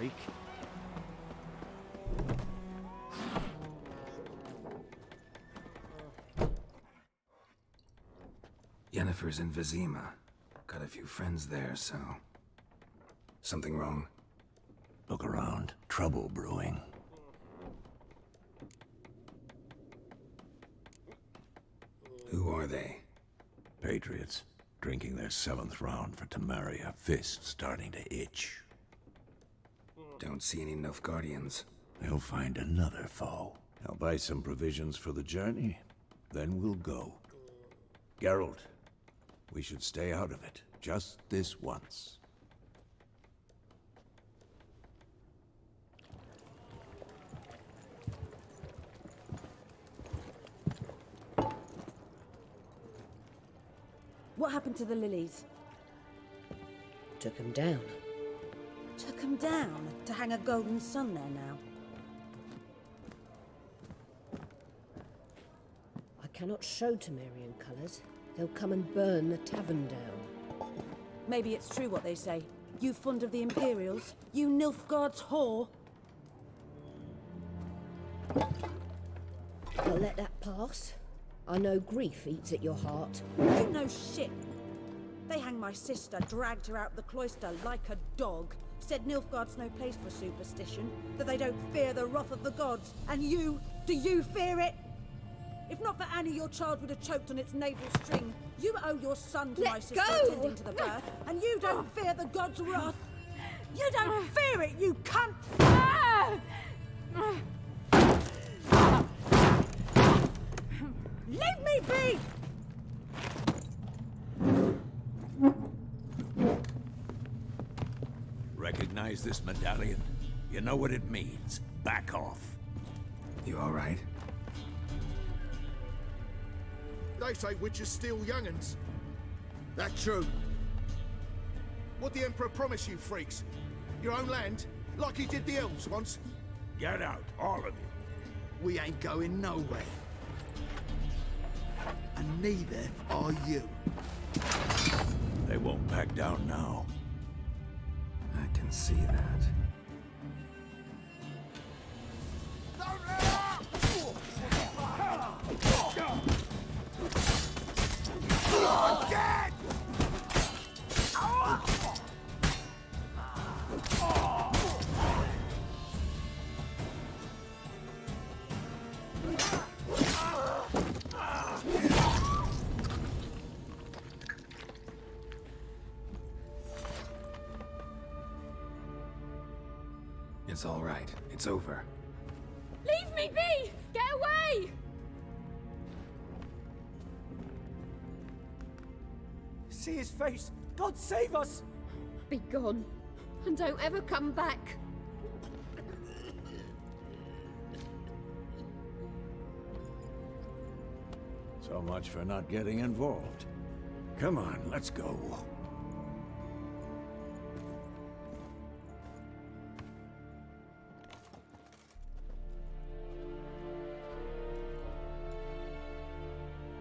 freak. Jenefer's in Vesemir. Got a few friends there, so... Something wrong? Look around. Trouble brewing. Who are they? Patriots. Drinking their 7th round for Temeria. Fist starting to itch. Don't see any Nilfgaardians. They'll find another foe. I'll buy some provisions for the journey. Then we'll go. Geralt, we should stay out of it. Just this once. What happened to the lilies? Took him down. Took them down to hang a golden sun there now. I cannot show Temerian colours. They'll come and burn the tavern down. Maybe it's true what they say. You fond of the Imperials? You Nilfgaard's whore? I'll let that pass. I know grief eats at your heart. You know shit. They hanged my sister, dragged her out the cloister like a dog. Said Nilfgaard's no place for superstition, that they don't fear the wrath of the gods. And you, do you fear it? If not for Annie, your child would have choked on its navel string. You owe your son to my sister attending to the birth, and you don't fear the gods' wrath. You don't fear it, you cunt! Leave me be! Recognize this medallion? You know what it means. Back off. You alright? They say witches steal young'uns. That true? What the Emperor promise you, freaks? Your own land? Like he did the elves once? Get out, all of you. We ain't going nowhere. And neither are you. They won't back down now. I can see that. Dead! It's all right. It's over. Leave me be! Get away! See his face! God save us! Be gone, and don't ever come back. So much for not getting involved. Come on, let's go.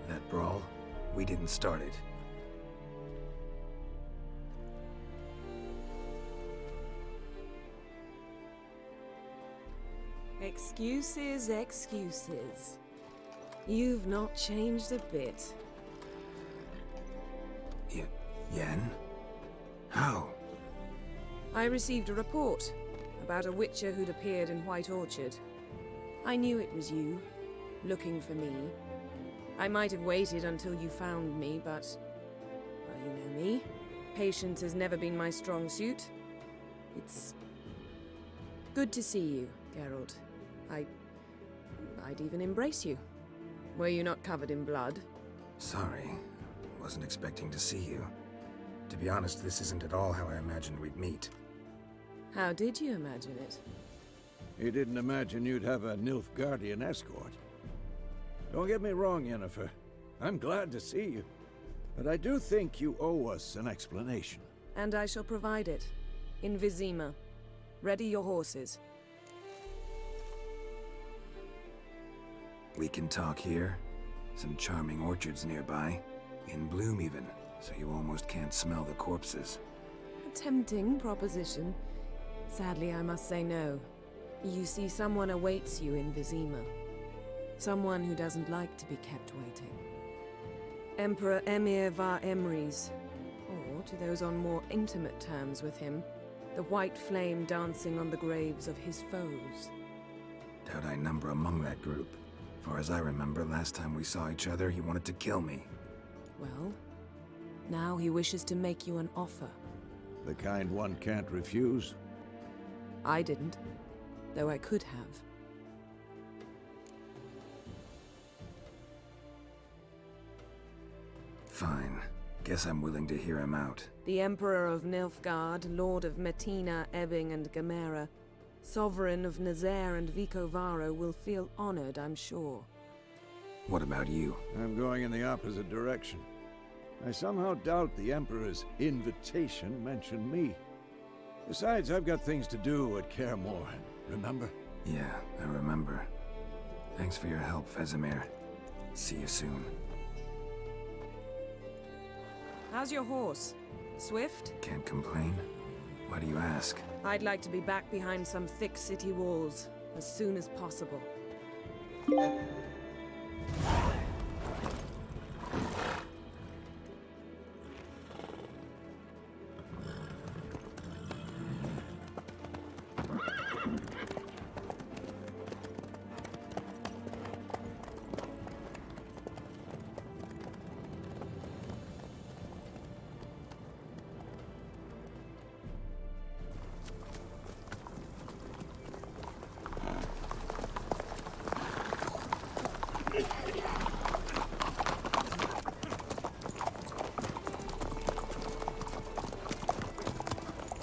That brawl, we didn't start it. Excuses, excuses. You've not changed a bit. Yen? How? I received a report about a witcher who'd appeared in White Orchard. I knew it was you, looking for me. I might have waited until you found me, but... well, you know me. Patience has never been my strong suit. It's... good to see you, Geralt. I'd even embrace you. Were you not covered in blood? Sorry. Wasn't expecting to see you. To be honest, this isn't at all how I imagined we'd meet. How did you imagine it? You didn't imagine you'd have a Nilfgaardian escort. Don't get me wrong, Jenefer. I'm glad to see you. But I do think you owe us an explanation. And I shall provide it. In Vesemir. Ready your horses. We can talk here. Some charming orchards nearby. In bloom even, so you almost can't smell the corpses. A tempting proposition. Sadly, I must say no. You see, someone awaits you in Vesemir. Someone who doesn't like to be kept waiting. Emperor Emhyr var Emrys, or, to those on more intimate terms with him, the white flame dancing on the graves of his foes. Doubt I number among that group. Far as I remember, last time we saw each other, he wanted to kill me. Well, now he wishes to make you an offer. The kind one can't refuse. I didn't, though I could have. Fine. Guess I'm willing to hear him out. The Emperor of Nilfgaard, Lord of Metina, Ebbing and Gamera, Sovereign of Nazaire and Vicovaro will feel honored, I'm sure. What about you? I'm going in the opposite direction. I somehow doubt the Emperor's invitation mentioned me. Besides, I've got things to do at Kaer Morhen, remember? Yeah, I remember. Thanks for your help, Vesemir. See you soon. How's your horse? Swift? Can't complain. Why do you ask? I'd like to be back behind some thick city walls as soon as possible.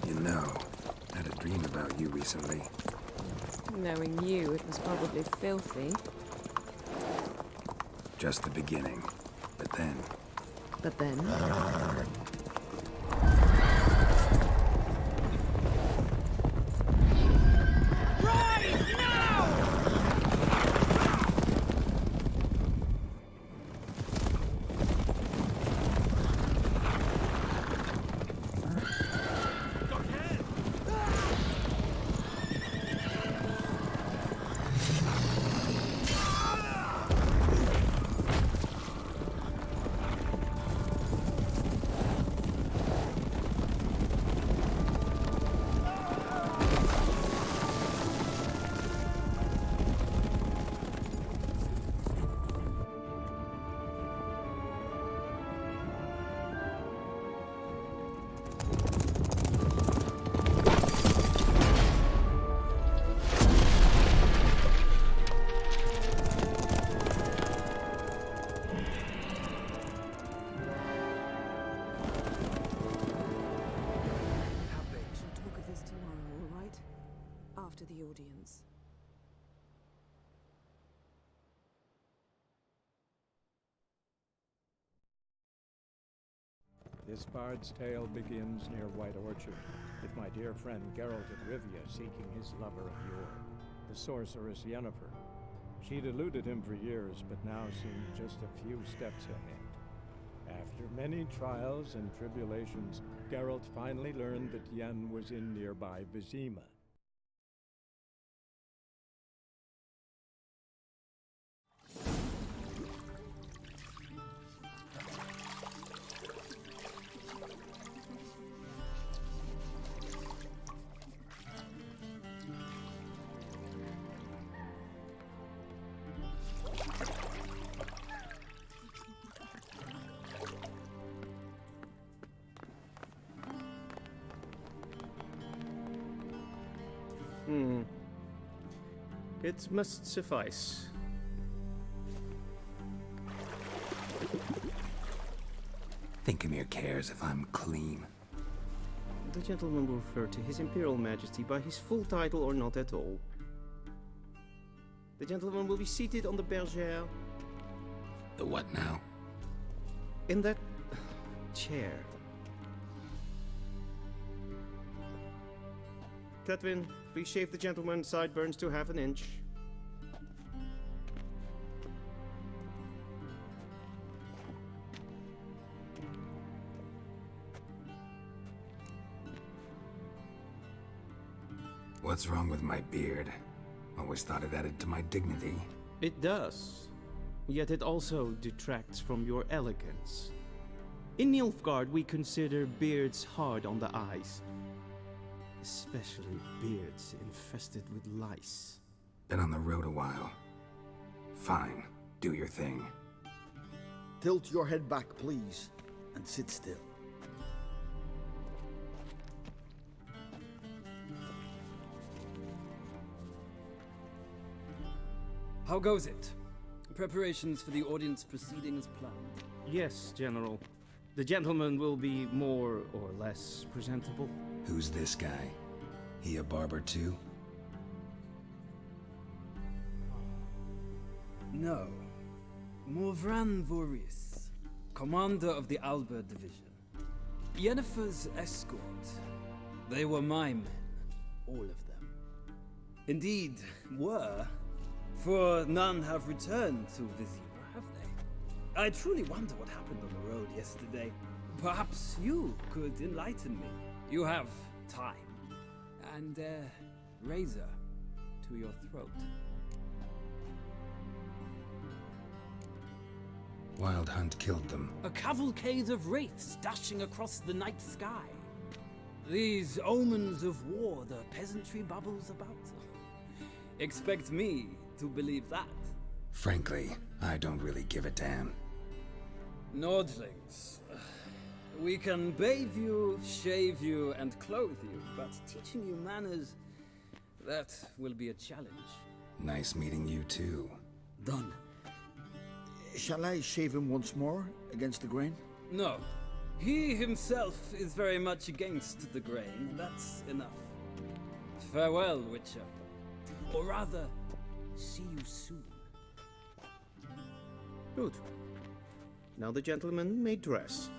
You know, I had a dream about you recently. Knowing you, it was probably filthy. Just the beginning. But then... But then... After the audience. This bard's tale begins near White Orchard, with my dear friend Geralt of Rivia seeking his lover of yore, the sorceress Jenefer. She'd eluded him for years, but now seemed just a few steps ahead. After many trials and tribulations, Geralt finally learned that Yen was in nearby Vesemir. It must suffice. Think Emhyr cares if I'm clean. The gentleman will refer to His Imperial Majesty by his full title or not at all. The gentleman will be seated on the bergère. The what now? In that chair. Catwin, please shave the gentleman's sideburns to half an inch. What's wrong with my beard? Always thought it added to my dignity. It does. Yet it also detracts from your elegance. In Nilfgaard, we consider beards hard on the eyes. Especially beards infested with lice. Been on the road a while. Fine, do your thing. Tilt your head back, please, and sit still. How goes it? Preparations for the audience proceeding as planned? Yes, General. The gentleman will be more or less presentable. Who's this guy? He a barber too? No. Morvran Voris, commander of the Alba Division. Jenefer's escort. They were my men, all of them. Indeed, were. For none have returned to Vesemir, have they? I truly wonder what happened on the road yesterday. Perhaps you could enlighten me. You have time. And a razor to your throat. Wild Hunt killed them. A cavalcade of wraiths dashing across the night sky. These omens of war the peasantry bubbles about. Expect me to believe that. Frankly, I don't really give a damn. Nordlings. We can bathe you, shave you, and clothe you, but teaching you manners, that will be a challenge. Nice meeting you too. Done. Shall I shave him once more, against the grain? No. He himself is very much against the grain. That's enough. Farewell, Witcher. Or rather, see you soon. Good. Now the gentleman may dress.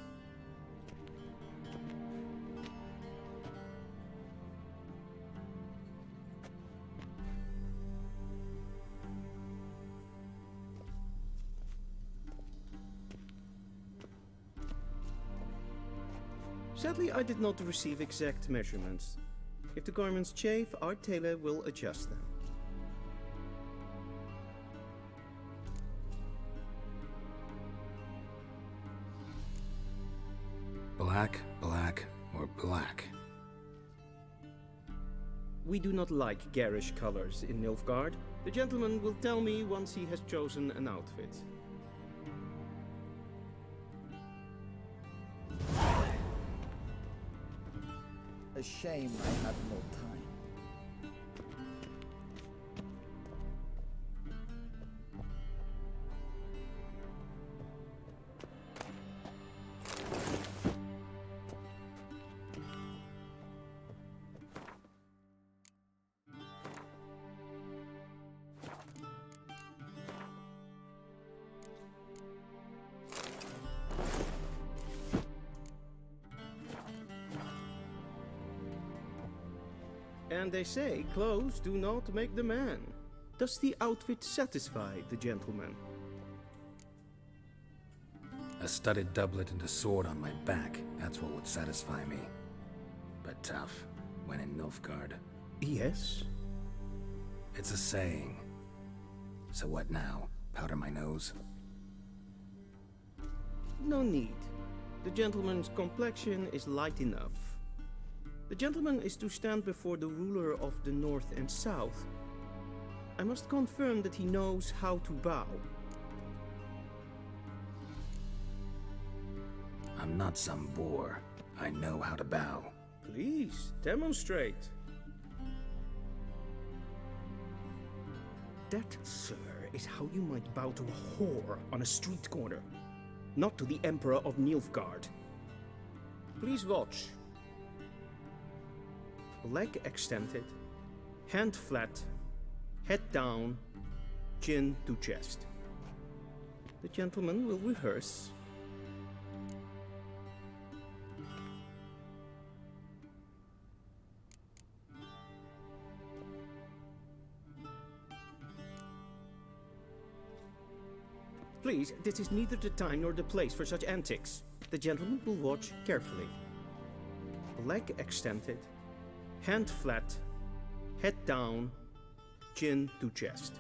Sadly, I did not receive exact measurements. If the garments chafe, our tailor will adjust them. Black, black, or black? We do not like garish colors in Nilfgaard. The gentleman will tell me once he has chosen an outfit. A shame I had no time. And they say clothes do not make the man. Does the outfit satisfy the gentleman? A studded doublet and a sword on my back, that's what would satisfy me. But tough, when in Nilfgaard. Yes. It's a saying. So what now? Powder my nose? No need. The gentleman's complexion is light enough. The gentleman is to stand before the ruler of the North and South. I must confirm that he knows how to bow. I'm not some boor. I know how to bow. Please, demonstrate. That, sir, is how you might bow to a whore on a street corner, not to the Emperor of Nilfgaard. Please watch. Leg extended, hand flat, head down, chin to chest. The gentleman will rehearse. Please, this is neither the time nor the place for such antics. The gentleman will watch carefully. Leg extended, hand flat, Head down, chin to chest.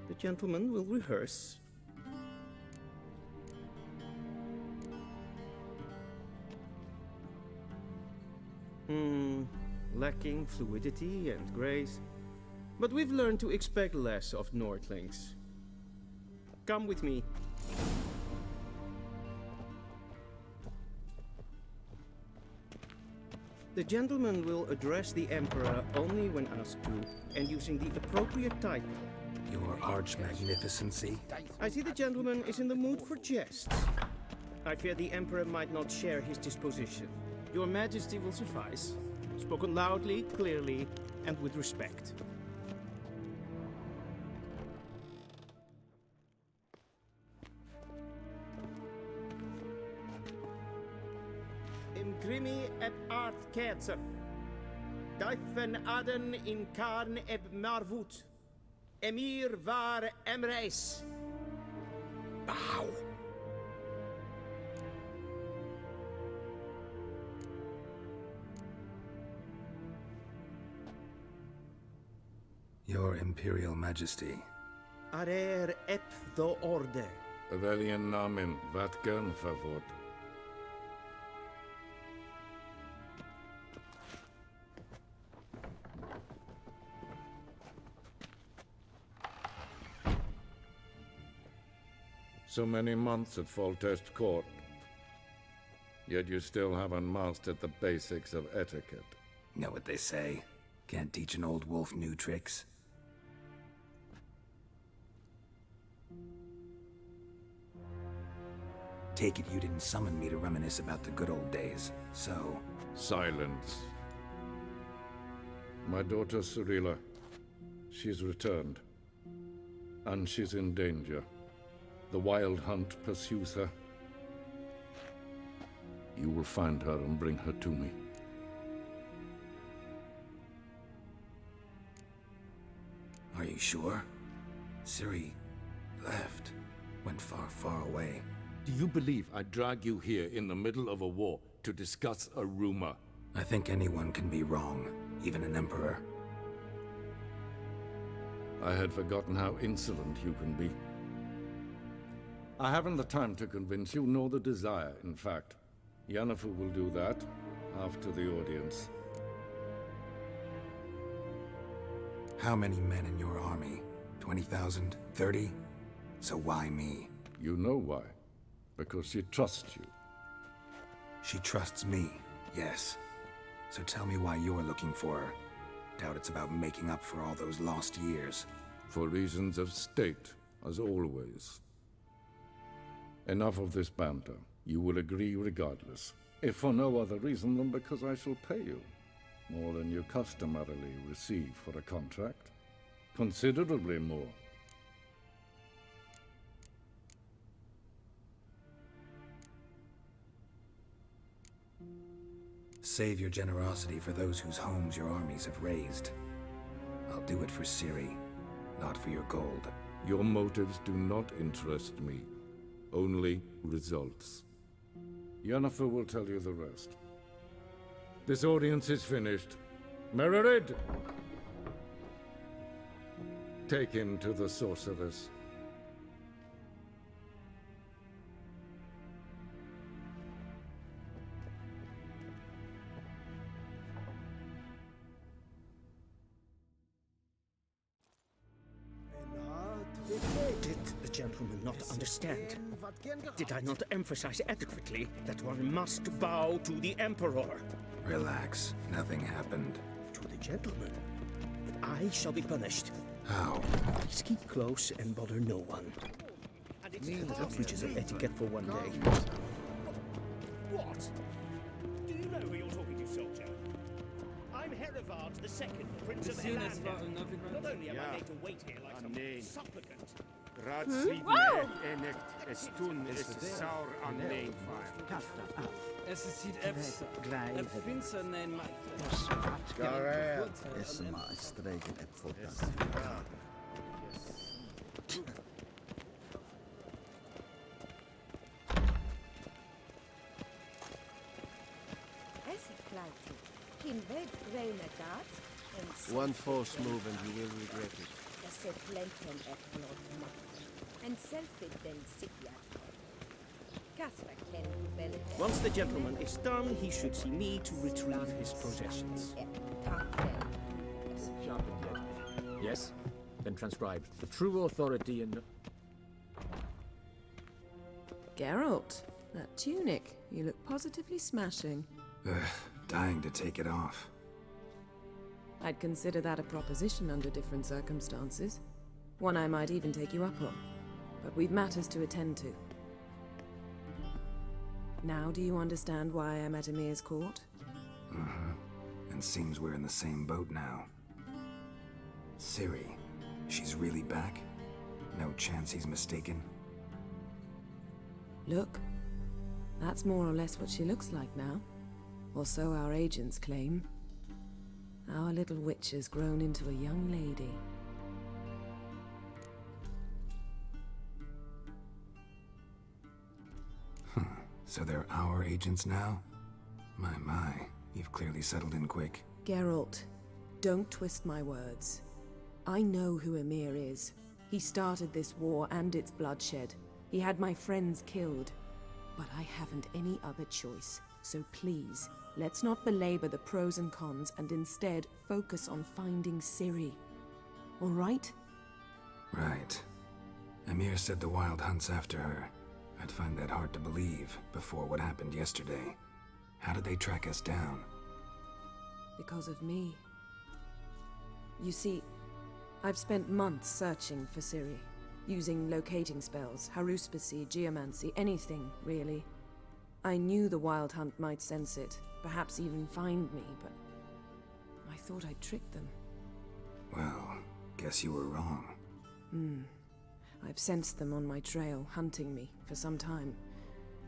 The gentleman will rehearse. Lacking fluidity and grace. But we've learned to expect less of Nordlings. Come with me. The gentleman will address the Emperor only when asked to, and using the appropriate title. Your Arch-Magnificency? I see the gentleman is in the mood for jests. I fear the Emperor might not share his disposition. Your Majesty will suffice. Spoken loudly, clearly, and with respect. Imgrimi eb art kerzer. Duifen aden in karn eb marvut. Emhyr var emreis. Bow. Your Imperial Majesty. Arer ep the orde. Velian namen, vatgen favor. So many months at Foltest Court, yet you still haven't mastered the basics of etiquette. Know what they say? Can't teach an old wolf new tricks. Take it you didn't summon me to reminisce about the good old days, so... Silence. My daughter Ciri, she's returned. And she's in danger. The Wild Hunt pursues her. You will find her and bring her to me. Are you sure? Ciri left. Went far, far away. Do you believe I'd drag you here in the middle of a war to discuss a rumor? I think anyone can be wrong, even an emperor. I had forgotten how insolent you can be. I haven't the time to convince you, nor the desire, in fact. Jenefer will do that after the audience. How many men in your army? 20,000? 30? So why me? You know why. Because she trusts you. She trusts me, yes. So tell me why you're looking for her. Doubt it's about making up for all those lost years. For reasons of state, as always. Enough of this banter. You will agree regardless. If for no other reason than because I shall pay you. More than you customarily receive for a contract. Considerably more. Save your generosity for those whose homes your armies have razed. I'll do it for Ciri, not for your gold. Your motives do not interest me. Only results. Jenefer will tell you the rest. This audience is finished. Mererid! Take him to the sorceress. Did the gentleman not understand? Did I not emphasize adequately that one must bow to the Emperor? Relax. Nothing happened. To the gentleman. But I shall be punished. How? Please keep close and bother no one. That breaches of etiquette for one day. What? Do you know who you're talking to, soldier? I'm Herivard II, Prince of Elander. Not only am I made to wait here like some supplicant. Es sieht Epsa. Finster nein mal. Is maar streken ep voor dat. Es klauwt. Geen weg reunite. One false move and you will regret it. Once the gentleman is done, he should see me to retrieve his possessions. Sharpened yet? Yes? Then transcribed. The true authority in... Geralt, that tunic. You look positively smashing. Ugh, dying to take it off. I'd consider that a proposition under different circumstances. One I might even take you up on. But we've matters to attend to. Now do you understand why I'm at Emhyr's court? Uh-huh. And seems we're in the same boat now. Ciri, she's really back? No chance he's mistaken? Look, that's more or less what she looks like now. Or so our agents claim. Our little witch has grown into a young lady. So they're our agents now? My, you've clearly settled in quick. Geralt, don't twist my words. I know who Emhyr is. He started this war and its bloodshed. He had my friends killed. But I haven't any other choice. So please, let's not belabor the pros and cons and instead focus on finding Ciri. All right? Right. Emhyr said the Wild Hunt's after her. I'd find that hard to believe before what happened yesterday. How did they track us down? Because of me. You see, I've spent months searching for Ciri, using locating spells, haruspicy, geomancy, anything, really. I knew the Wild Hunt might sense it, perhaps even find me, but I thought I'd tricked them. Well, guess you were wrong. I've sensed them on my trail, hunting me, for some time.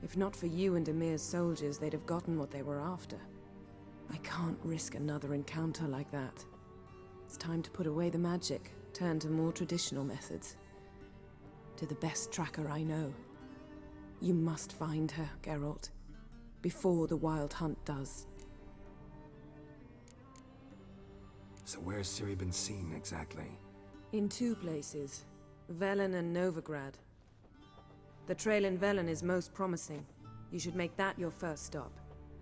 If not for you and Emhyr's soldiers, they'd have gotten what they were after. I can't risk another encounter like that. It's time to put away the magic, turn to more traditional methods. To the best tracker I know. You must find her, Geralt. Before the Wild Hunt does. So where's Ciri been seen, exactly? In two places. Velen and Novigrad. The trail in Velen is most promising. You should make that your first stop.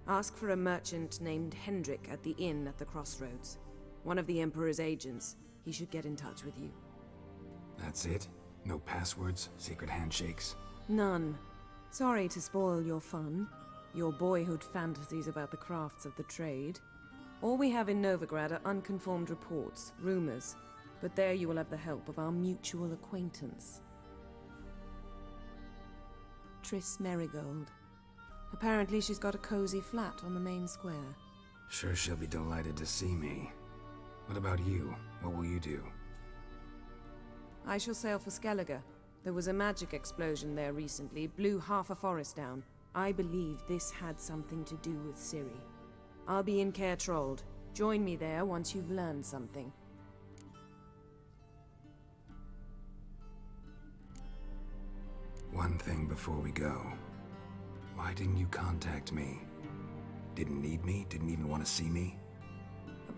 Ask for a merchant named Hendrik at the inn at the crossroads. One of the Emperor's agents. He should get in touch with you. That's it? No passwords, secret handshakes? None. Sorry to spoil your fun. Your boyhood fantasies about the crafts of the trade. All we have in Novigrad are unconfirmed reports, rumors. But there you will have the help of our mutual acquaintance. Triss Merigold. Apparently she's got a cozy flat on the main square. Sure she'll be delighted to see me. What about you? What will you do? I shall sail for Skellige. There was a magic explosion there recently, blew half a forest down. I believe this had something to do with Ciri. I'll be in Caer Trold. Join me there once you've learned something. One thing before we go. Why didn't you contact me? Didn't need me? Didn't even want to see me?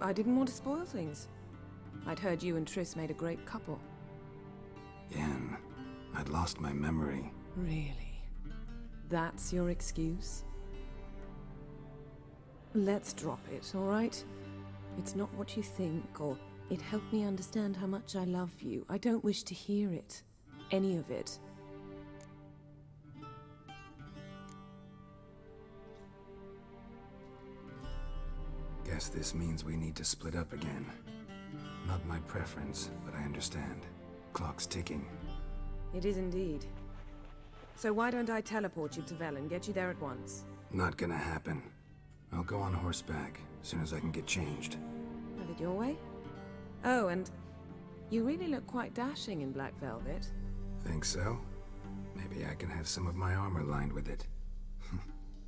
I didn't want to spoil things. I'd heard you and Triss made a great couple. Yen, I'd lost my memory. Really? That's your excuse? Let's drop it, all right? It's not what you think, or it helped me understand how much I love you. I don't wish to hear it. Any of it. Guess this means we need to split up again. Not my preference, but I understand. Clock's ticking. It is indeed. So why don't I teleport you to Velen, get you there at once? Not gonna happen. I'll go on horseback, as soon as I can get changed. Have it your way? Oh, and you really look quite dashing in black velvet. Think so? Maybe I can have some of my armor lined with it.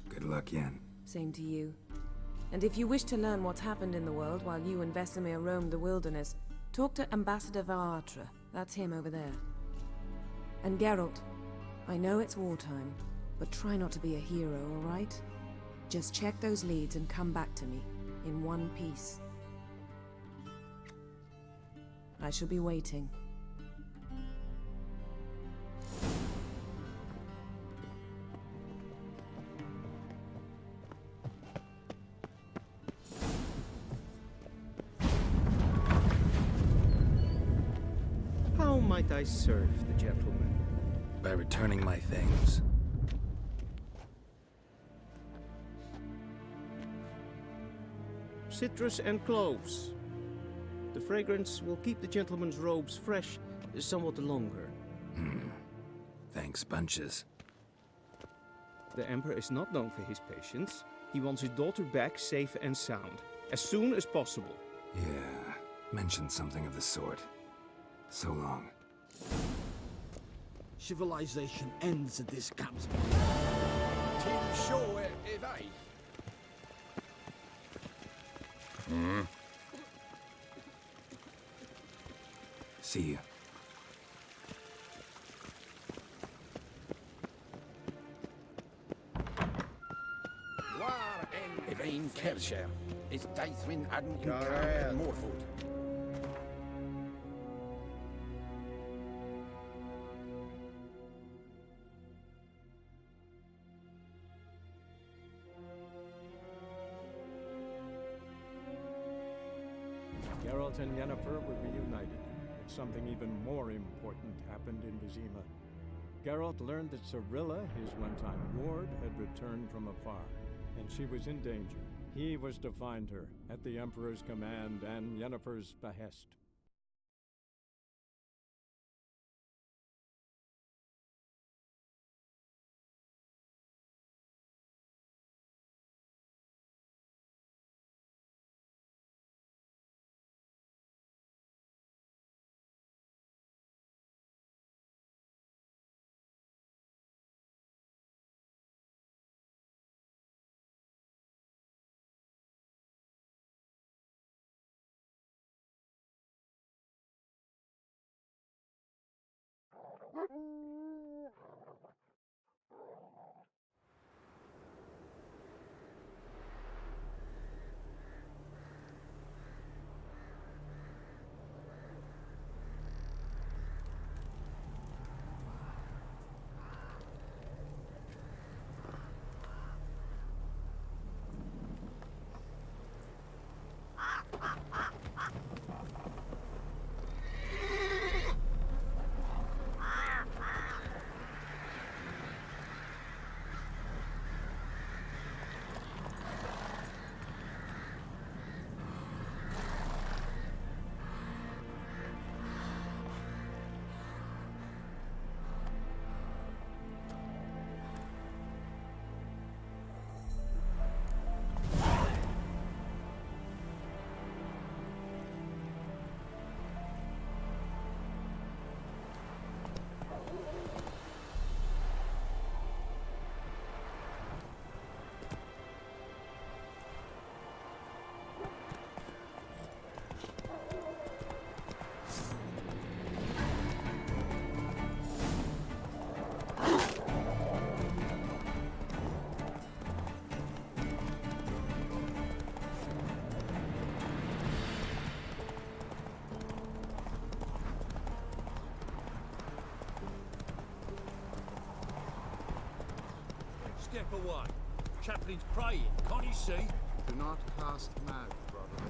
Good luck, Yen. Same to you. And if you wish to learn what's happened in the world while you and Vesemir roamed the wilderness, talk to Ambassador Varatra. That's him over there. And Geralt, I know it's wartime, but try not to be a hero, all right? Just check those leads and come back to me, in one piece. I shall be waiting. How might I serve the gentleman? By returning my things. Citrus and cloves. The fragrance will keep the gentleman's robes fresh somewhat longer. Thanks, bunches. The Emperor is not known for his patience. He wants his daughter back safe and sound, as soon as possible. Yeah, mentioned something of the sort. So long. Civilization ends at this campsite. Till show if I. See you. War en Vein Kershire is Daithwin Adden in Alright. Camp and Morfoot. Geralt and Yennefer were reunited, but something even more important happened in Vesemir. Geralt learned that Cirilla, his one-time ward, had returned from afar, and she was in danger. He was to find her, at the Emperor's command and Yennefer's behest. Step away. Chaplain's praying, can't you see? Do not cast mad, brother.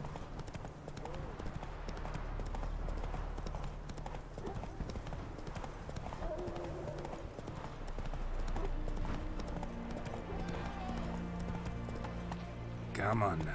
Come on now.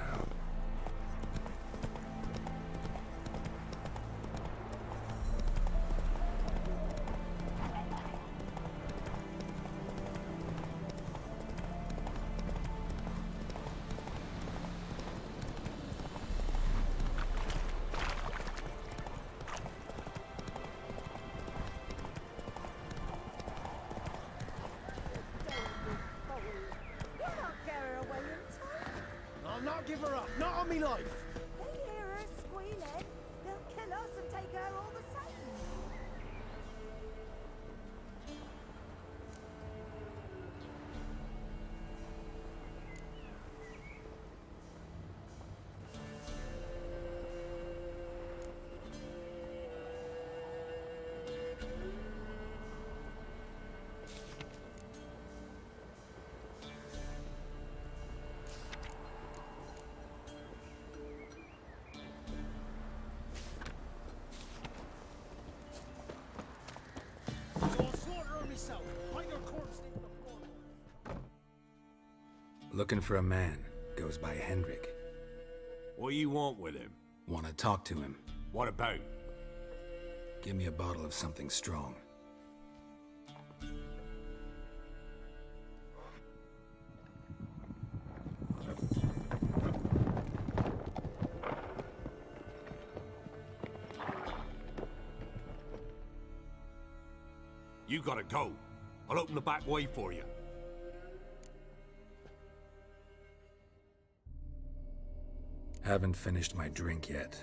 I'll not give her up, not on me life. They hear her squealing. They'll kill us and take her all the same. Looking for a man. Goes by Hendrik. What you want with him? Want to talk to him. What about? Give me a bottle of something strong. You gotta go. I'll open the back way for you. Haven't finished my drink yet.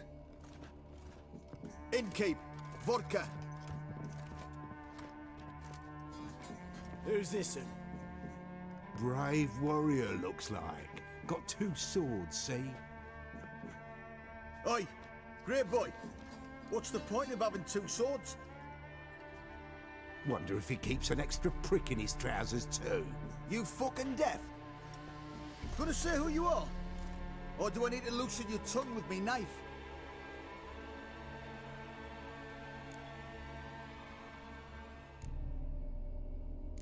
Innkeep, vodka. Who's this? Brave warrior, looks like. Got 2 swords, see? Oi, great boy. What's the point of having 2 swords? Wonder if he keeps an extra prick in his trousers too. You fucking deaf? Gonna say who you are? Or do I need to loosen your tongue with me knife?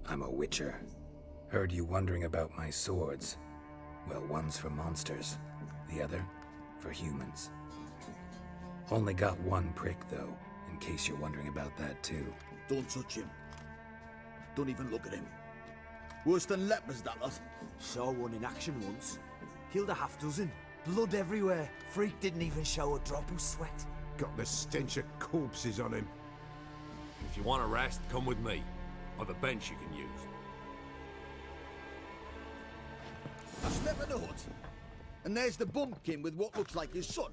I'm a witcher. Heard you wondering about my swords. Well, one's for monsters, the other for humans. Only got 1 prick, though, in case you're wondering about that, too. Don't touch him. Don't even look at him. Worse than lepers, that lot. Saw one in action once. Killed a half dozen. Blood everywhere. Freak didn't even show a drop of sweat. Got the stench of corpses on him. If you want a rest, come with me. I've a bench you can use. I slept in the hut. And there's the bumpkin with what looks like his son.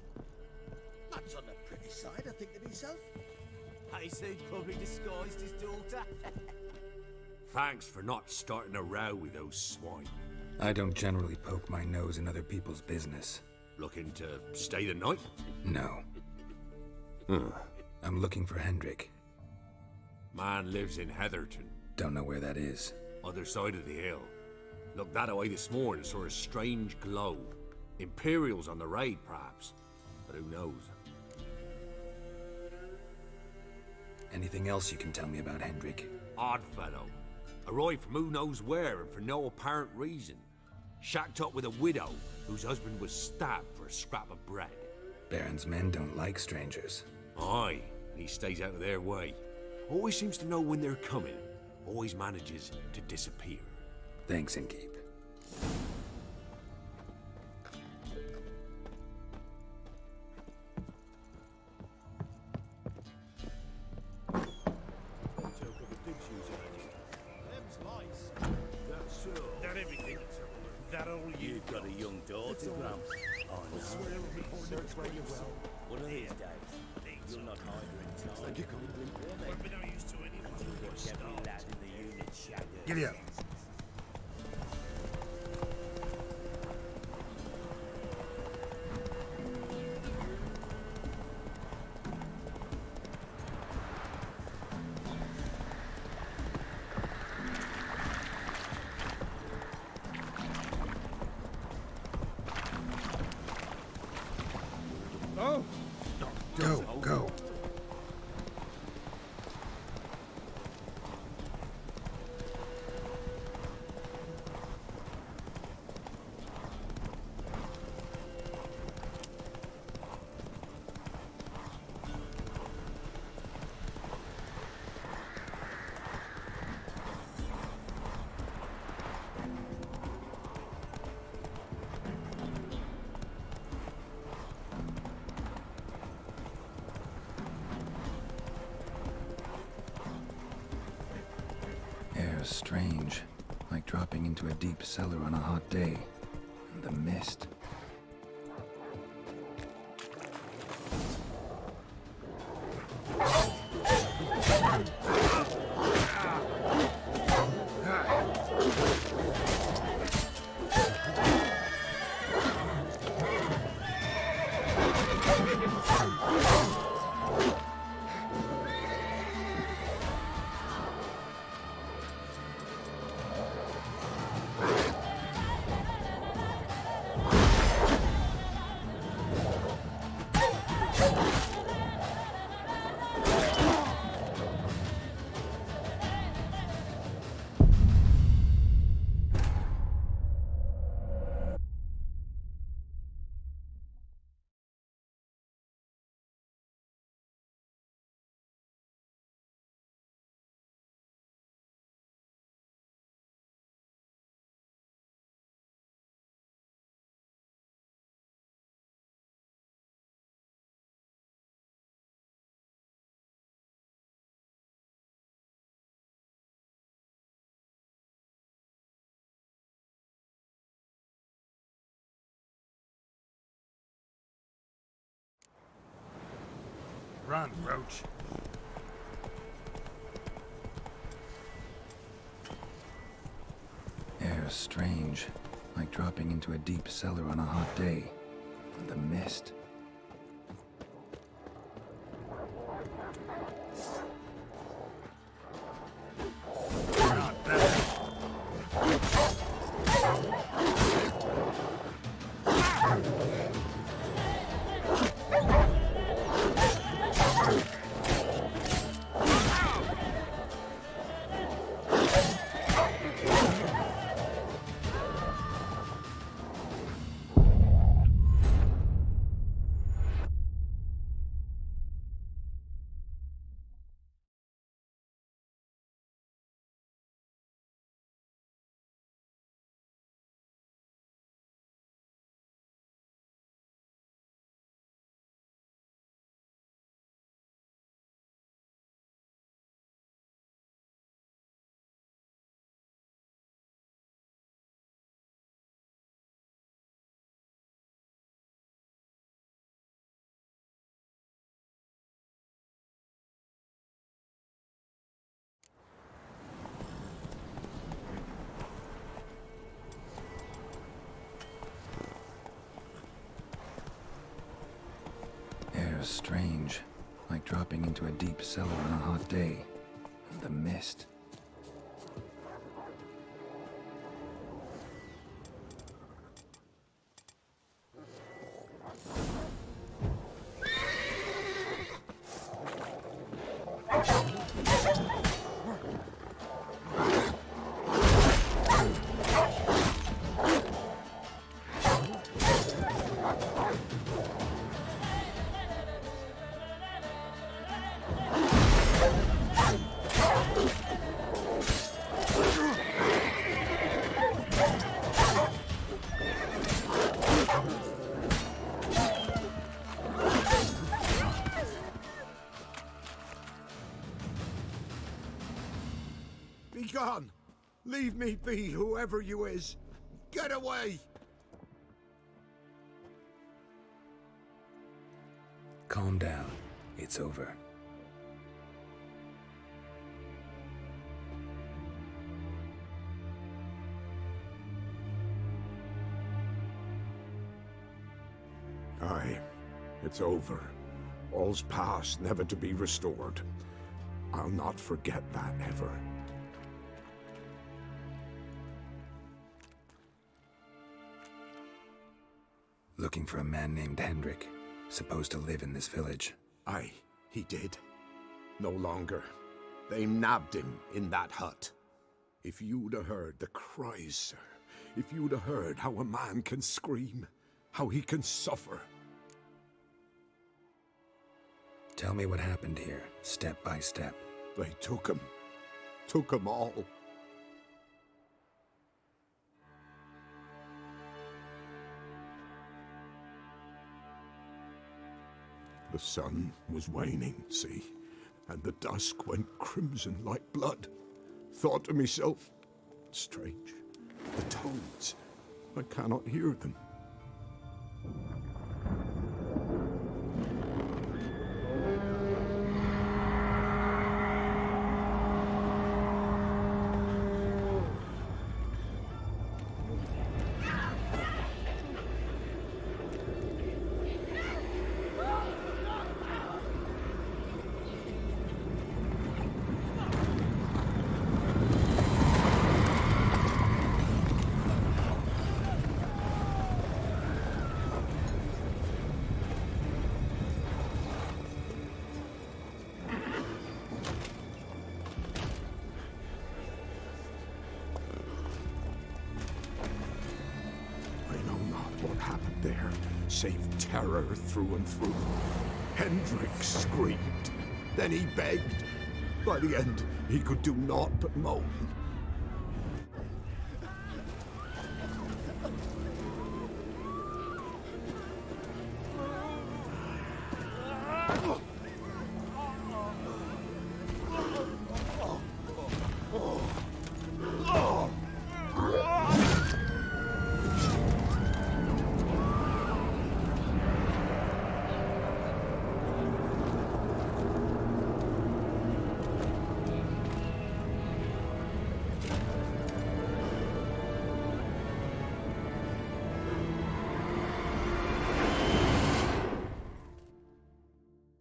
That's on the pretty side, I think to myself. I said probably disguised his daughter. Thanks for not starting a row with those swine. I don't generally poke my nose in other people's business. Looking to stay the night? No. I'm looking for Hendrik. Man lives in Heatherton. Don't know where that is. Other side of the hill. Looked that away this morning, saw a strange glow. Imperials on the raid, perhaps. But who knows? Anything else you can tell me about Hendrik? Odd fellow. Arrived from who knows where and for no apparent reason. Shacked up with a widow whose husband was stabbed for a scrap of bread. Baron's men don't like strangers. Aye, and he stays out of their way. Always seems to know when they're coming. Always manages to disappear. Thanks, Innkeep. You've got a young daughter, Gramps. Oh, no. Search where you will. One of these days, you'll not hide her in time. Like won't be no use to anyone. You'll get every lad in the unit shagged. Giddy up. Go. Air's strange, like dropping into a deep cellar on a hot day. And the mist. Run, Roach. Air is strange, like dropping into a deep cellar on a hot day. And the mist. Not bad. Air is strange, like dropping into a deep cellar on a hot day. And the mist. Be gone! Leave me be, whoever you is! Get away! Calm down. It's over. Aye, it's over. All's past, never to be restored. I'll not forget that ever. Looking for a man named Hendrik, supposed to live in this village. Aye, he did. No longer. They nabbed him in that hut. If you'd have heard the cries, sir. If you'd have heard how a man can scream, how he can suffer. Tell me what happened here, step by step. They took him. Took him all. The sun was waning, see, and the dusk went crimson like blood. Thought to myself, strange, the toads, I cannot hear them. Save terror through and through. Hendrik screamed. Then he begged. By the end, he could do naught but moan.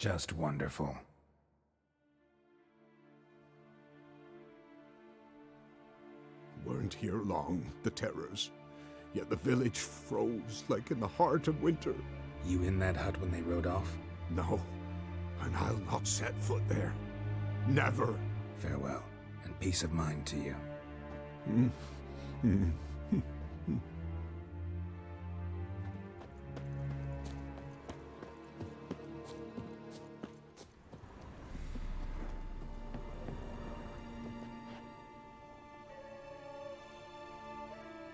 Just wonderful. Weren't here long, the terrors. Yet the village froze like in the heart of winter. You in that hut when they rode off? No, and I'll not set foot there. Never. Farewell, and peace of mind to you.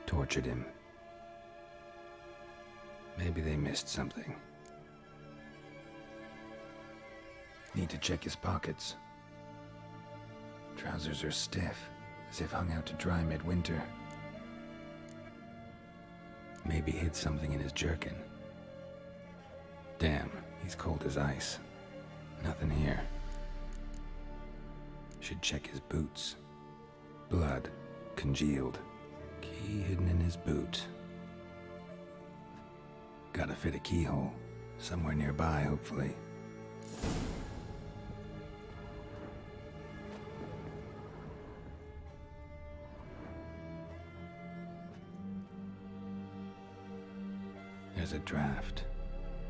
Tortured him. Maybe they missed something. Need to check his pockets. Trousers are stiff, as if hung out to dry midwinter. Maybe hid something in his jerkin. Damn, he's cold as ice. Nothing here. Should check his boots. Blood, congealed. Key hidden in his boot. Gotta fit a keyhole. Somewhere nearby, hopefully. There's a draft.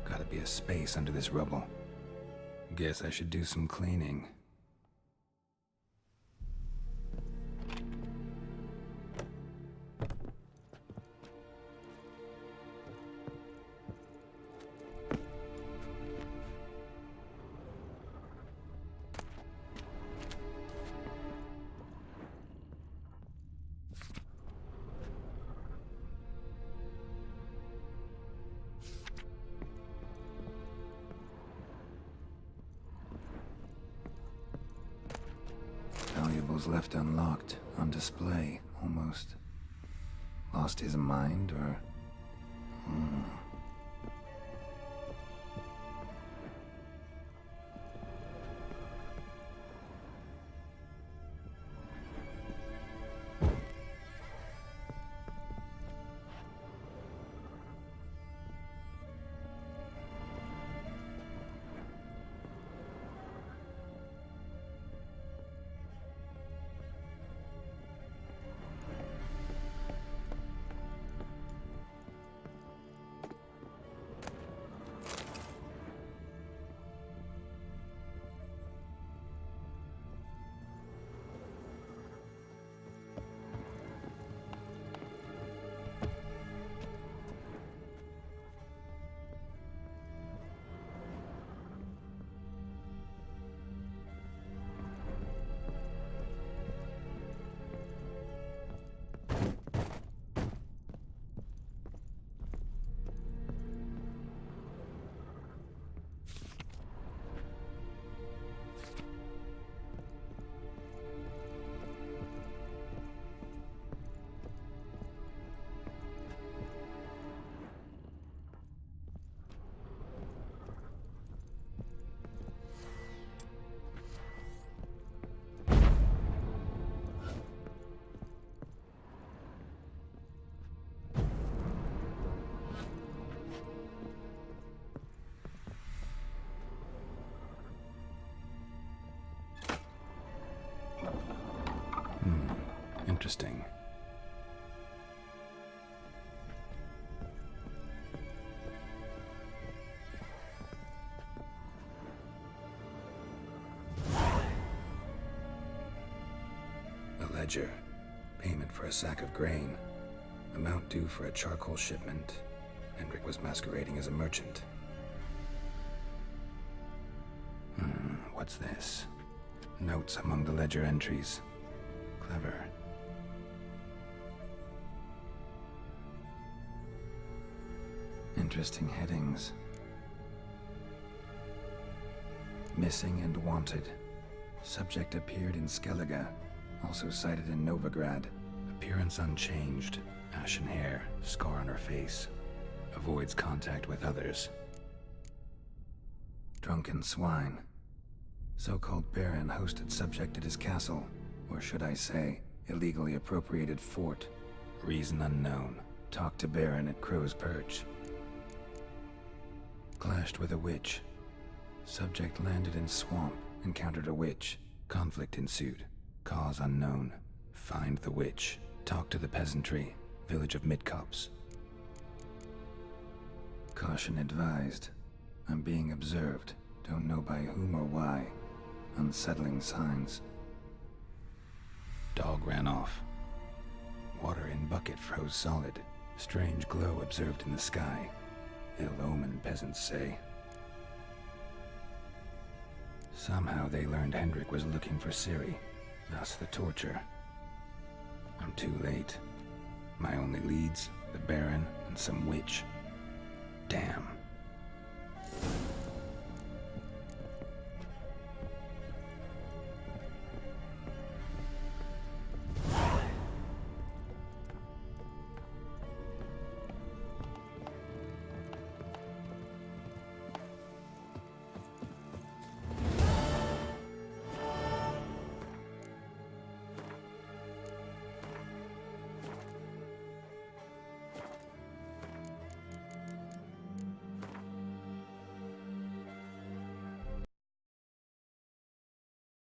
Gotta be a space under this rubble. Guess I should do some cleaning. Valuables left unlocked, on display, almost. Lost his mind, or... Interesting. A ledger. Payment for a sack of grain. Amount due for a charcoal shipment. Hendrik was masquerading as a merchant. What's this? Notes among the ledger entries. Clever. Interesting headings. Missing and wanted. Subject appeared in Skellige. Also cited in Novigrad. Appearance unchanged. Ashen hair. Scar on her face. Avoids contact with others. Drunken swine. So-called baron hosted subject at his castle. Or should I say, illegally appropriated fort. Reason unknown. Talked to baron at Crow's Perch. Clashed with a witch. Subject landed in swamp, encountered a witch. Conflict ensued. Cause unknown. Find the witch. Talk to the peasantry. Village of Midcops. Caution advised. I'm being observed. Don't know by whom or why. Unsettling signs. Dog ran off. Water in bucket froze solid. Strange glow observed in the sky. Ill omen, peasants say. Somehow they learned Hendrik was looking for Ciri, thus the torture. I'm too late. My only leads, the Baron and some witch. Damn.